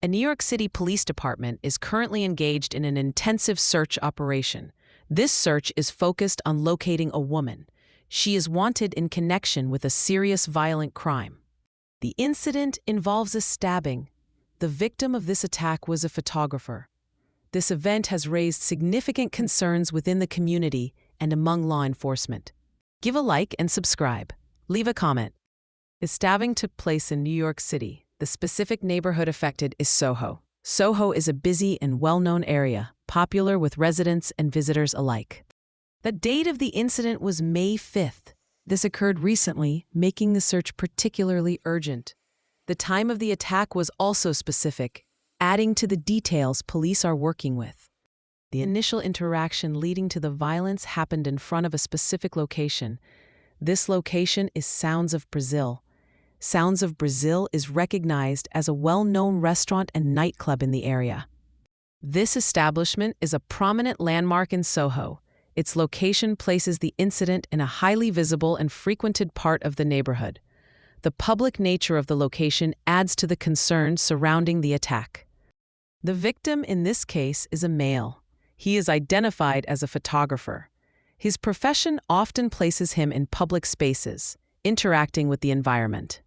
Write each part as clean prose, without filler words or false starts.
A New York City police department is currently engaged in an intensive search operation. This search is focused on locating a woman. She is wanted in connection with a serious violent crime. The incident involves a stabbing. The victim of this attack was a photographer. This event has raised significant concerns within the community and among law enforcement. Give a like and subscribe. Leave a comment. The stabbing took place in New York City. The specific neighborhood affected is SoHo. SoHo is a busy and well-known area, popular with residents and visitors alike. The date of the incident was May 5th. This occurred recently, making the search particularly urgent. The time of the attack was also specific, adding to the details police are working with. The initial interaction leading to the violence happened in front of a specific location. This location is Sounds of Brazil. Sounds of Brazil is recognized as a well-known restaurant and nightclub in the area. This establishment is a prominent landmark in SoHo. Its location places the incident in a highly visible and frequented part of the neighborhood. The public nature of the location adds to the concern surrounding the attack. The victim in this case is a male. He is identified as a photographer. His profession often places him in public spaces, interacting with the environment.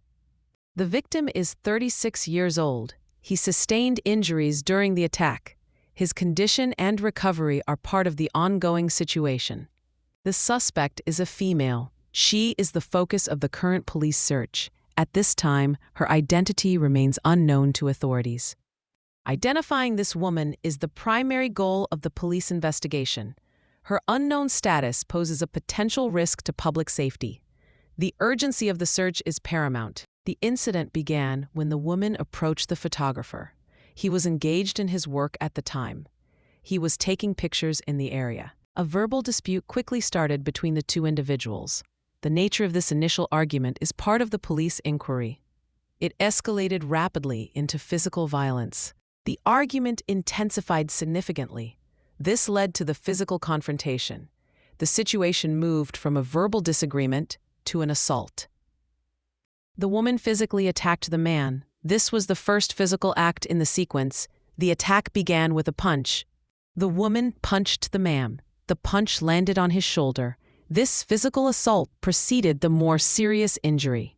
The victim is 36 years old. He sustained injuries during the attack. His condition and recovery are part of the ongoing situation. The suspect is a female. She is the focus of the current police search. At this time, her identity remains unknown to authorities. Identifying this woman is the primary goal of the police investigation. Her unknown status poses a potential risk to public safety. The urgency of the search is paramount. The incident began when the woman approached the photographer. He was engaged in his work at the time. He was taking pictures in the area. A verbal dispute quickly started between the two individuals. The nature of this initial argument is part of the police inquiry. It escalated rapidly into physical violence. The argument intensified significantly. This led to the physical confrontation. The situation moved from a verbal disagreement to an assault. The woman physically attacked the man. This was the first physical act in the sequence. The attack began with a punch. The woman punched the man. The punch landed on his shoulder. This physical assault preceded the more serious injury.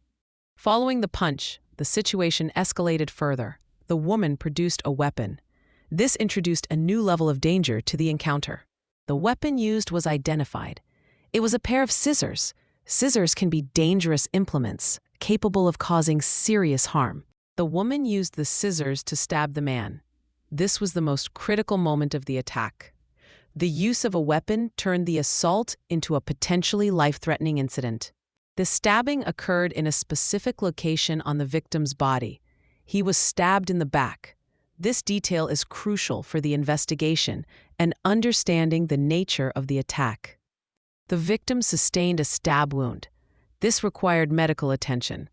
Following the punch, the situation escalated further. The woman produced a weapon. This introduced a new level of danger to the encounter. The weapon used was identified. It was a pair of scissors. Scissors can be dangerous implements, capable of causing serious harm. The woman used the scissors to stab the man. This was the most critical moment of the attack. The use of a weapon turned the assault into a potentially life-threatening incident. The stabbing occurred in a specific location on the victim's body. He was stabbed in the back. This detail is crucial for the investigation and understanding the nature of the attack. The victim sustained a stab wound. This required medical attention.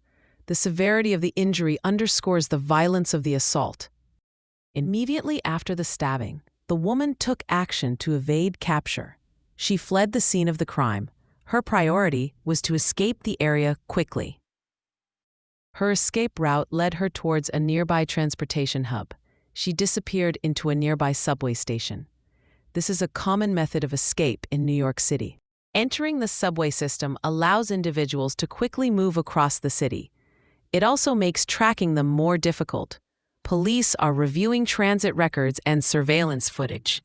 The severity of the injury underscores the violence of the assault. Immediately after the stabbing, the woman took action to evade capture. She fled the scene of the crime. Her priority was to escape the area quickly. Her escape route led her towards a nearby transportation hub. She disappeared into a nearby subway station. This is a common method of escape in New York City. Entering the subway system allows individuals to quickly move across the city. It also makes tracking them more difficult. Police are reviewing transit records and surveillance footage.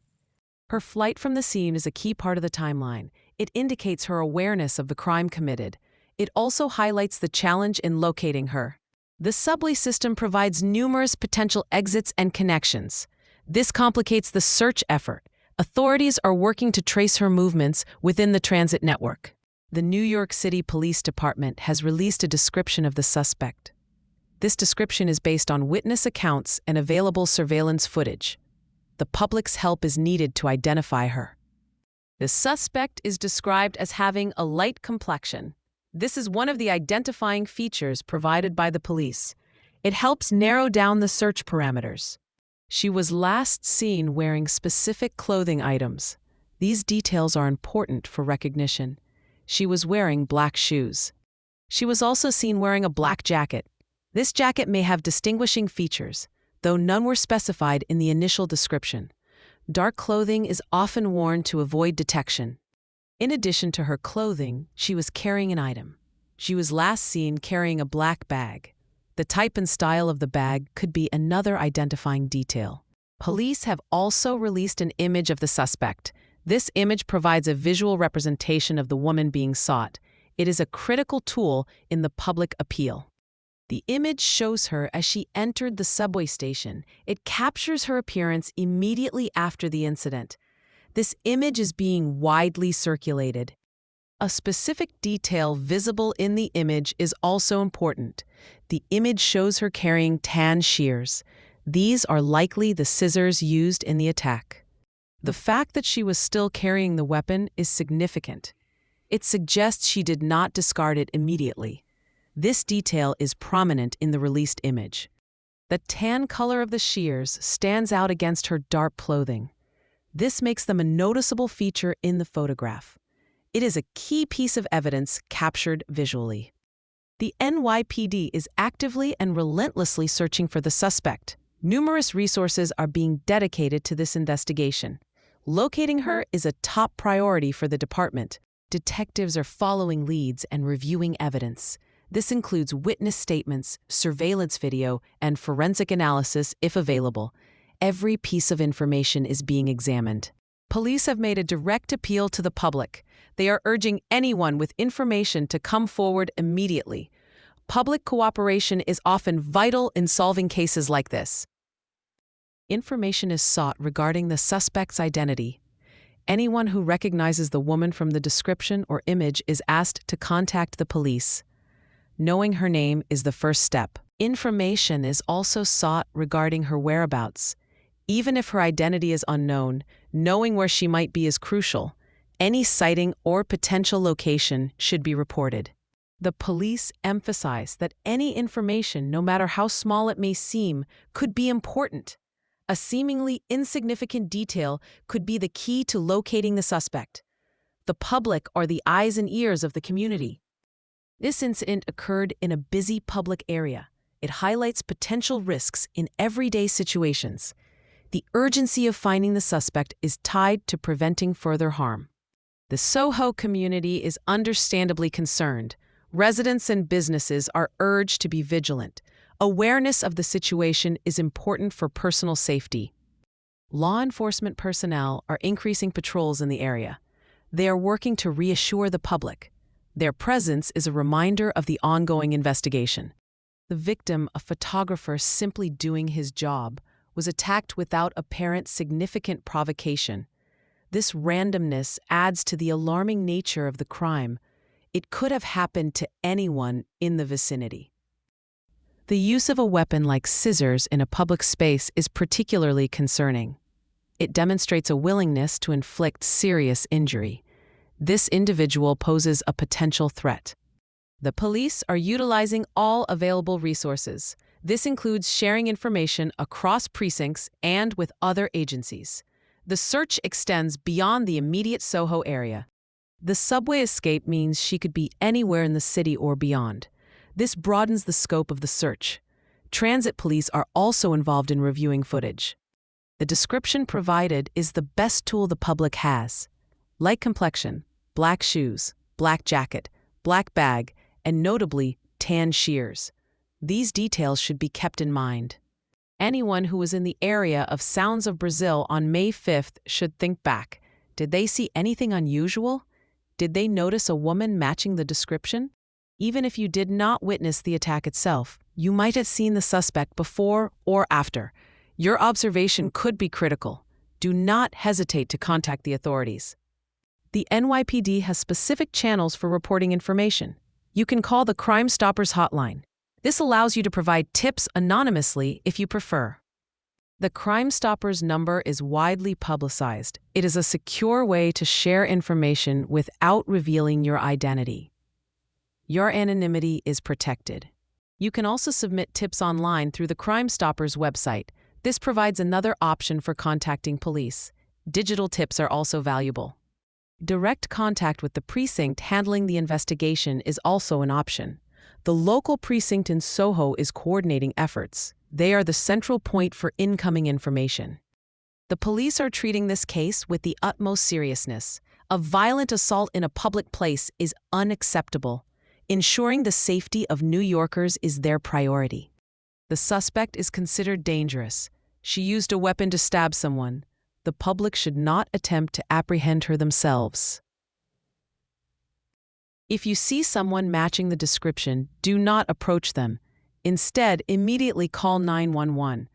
Her flight from the scene is a key part of the timeline. It indicates her awareness of the crime committed. It also highlights the challenge in locating her. The subway system provides numerous potential exits and connections. This complicates the search effort. Authorities are working to trace her movements within the transit network. The New York City Police Department has released a description of the suspect. This description is based on witness accounts and available surveillance footage. The public's help is needed to identify her. The suspect is described as having a light complexion. This is one of the identifying features provided by the police. It helps narrow down the search parameters. She was last seen wearing specific clothing items. These details are important for recognition. She was wearing black shoes. She was also seen wearing a black jacket. This jacket may have distinguishing features. though none were specified in the initial description. Dark clothing is often worn to avoid detection. In addition to her clothing, she was carrying an item. She was last seen carrying a black bag. The type and style of the bag could be another identifying detail. Police have also released an image of the suspect. This image provides a visual representation of the woman being sought. It is a critical tool in the public appeal. The image shows her as she entered the subway station. It captures her appearance immediately after the incident. This image is being widely circulated. A specific detail visible in the image is also important. The image shows her carrying tan shears. These are likely the scissors used in the attack. The fact that she was still carrying the weapon is significant. It suggests she did not discard it immediately. This detail is prominent in the released image. The tan color of the shears stands out against her dark clothing. This makes them a noticeable feature in the photograph. It is a key piece of evidence captured visually. The NYPD is actively and relentlessly searching for the suspect. Numerous resources are being dedicated to this investigation. Locating her is a top priority for the department. Detectives are following leads and reviewing evidence. This includes witness statements, surveillance video, and forensic analysis if available. Every piece of information is being examined. Police have made a direct appeal to the public. They are urging anyone with information to come forward immediately. Public cooperation is often vital in solving cases like this. Information is sought regarding the suspect's identity. Anyone who recognizes the woman from the description or image is asked to contact the police. Knowing her name is the first step. Information is also sought regarding her whereabouts. Even if her identity is unknown, knowing where she might be is crucial. Any sighting or potential location should be reported. The police emphasize that any information, no matter how small it may seem, could be important. A seemingly insignificant detail could be the key to locating the suspect. The public are the eyes and ears of the community. This incident occurred in a busy public area. It highlights potential risks in everyday situations. The urgency of finding the suspect is tied to preventing further harm. The SoHo community is understandably concerned. Residents and businesses are urged to be vigilant. Awareness of the situation is important for personal safety. Law enforcement personnel are increasing patrols in the area. They are working to reassure the public. Their presence is a reminder of the ongoing investigation. The victim, a photographer simply doing his job, was attacked without apparent significant provocation. This randomness adds to the alarming nature of the crime. It could have happened to anyone in the vicinity. The use of a weapon like scissors in a public space is particularly concerning. It demonstrates a willingness to inflict serious injury. This individual poses a potential threat. The police are utilizing all available resources. This includes sharing information across precincts and with other agencies. The search extends beyond the immediate SoHo area. The subway escape means she could be anywhere in the city or beyond. This broadens the scope of the search. Transit police are also involved in reviewing footage. The description provided is the best tool the public has. Light complexion, black shoes, black jacket, black bag, and notably, tan shears. These details should be kept in mind. Anyone who was in the area of Sounds of Brazil on May 5th should think back. Did they see anything unusual? Did they notice a woman matching the description? Even if you did not witness the attack itself, you might have seen the suspect before or after. Your observation could be critical. Do not hesitate to contact the authorities. The NYPD has specific channels for reporting information. You can call the Crime Stoppers hotline. This allows you to provide tips anonymously if you prefer. The Crime Stoppers number is widely publicized. It is a secure way to share information without revealing your identity. Your anonymity is protected. You can also submit tips online through the Crime Stoppers website. This provides another option for contacting police. Digital tips are also valuable. Direct contact with the precinct handling the investigation is also an option. The local precinct in SoHo is coordinating efforts. They are the central point for incoming information. The police are treating this case with the utmost seriousness. A violent assault in a public place is unacceptable. Ensuring the safety of New Yorkers is their priority. The suspect is considered dangerous. She used a weapon to stab someone. The public should not attempt to apprehend her themselves. If you see someone matching the description, do not approach them. Instead, immediately call 911.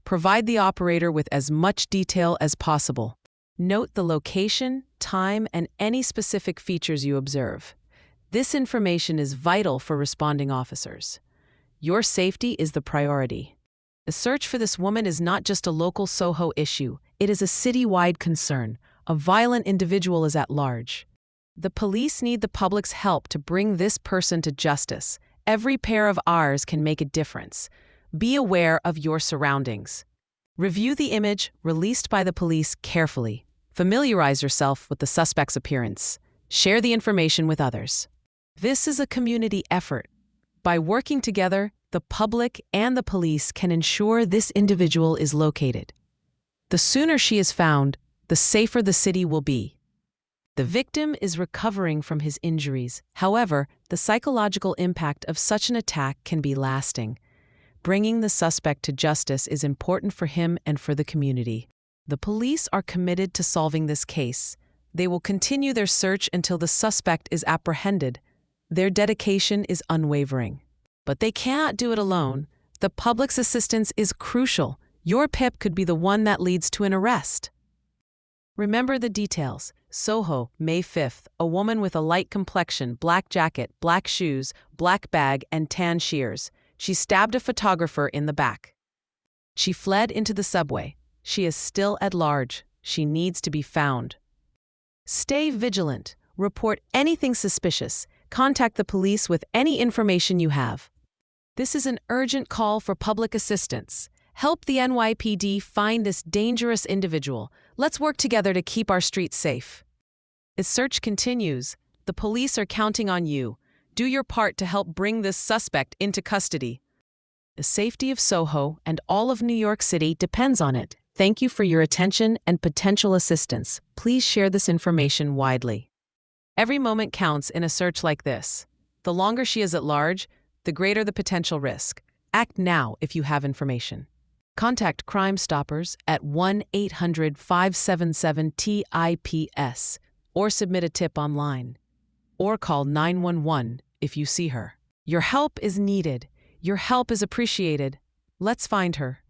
Provide the operator with as much detail as possible. Note the location, time, and any specific features you observe. This information is vital for responding officers. Your safety is the priority. The search for this woman is not just a local SoHo issue. It is a citywide concern. A violent individual is at large. The police need the public's help to bring this person to justice. Every pair of eyes can make a difference. Be aware of your surroundings. Review the image released by the police carefully. Familiarize yourself with the suspect's appearance. Share the information with others. This is a community effort. By working together, the public and the police can ensure this individual is located. The sooner she is found, the safer the city will be. The victim is recovering from his injuries. However, the psychological impact of such an attack can be lasting. Bringing the suspect to justice is important for him and for the community. The police are committed to solving this case. They will continue their search until the suspect is apprehended. Their dedication is unwavering. But they cannot do it alone. The public's assistance is crucial. Your PIP could be the one that leads to an arrest. Remember the details. SoHo, May 5th, a woman with a light complexion, black jacket, black shoes, black bag, and tan shears. She stabbed a photographer in the back. She fled into the subway. She is still at large. She needs to be found. Stay vigilant. Report anything suspicious. Contact the police with any information you have. This is an urgent call for public assistance. Help the NYPD find this dangerous individual. Let's work together to keep our streets safe. As search continues, the police are counting on you. Do your part to help bring this suspect into custody. The safety of SoHo and all of New York City depends on it. Thank you for your attention and potential assistance. Please share this information widely. Every moment counts in a search like this. The longer she is at large, the greater the potential risk. Act now if you have information. Contact Crime Stoppers at 1-800-577-TIPS or submit a tip online. Or call 911 if you see her. Your help is needed. Your help is appreciated. Let's find her.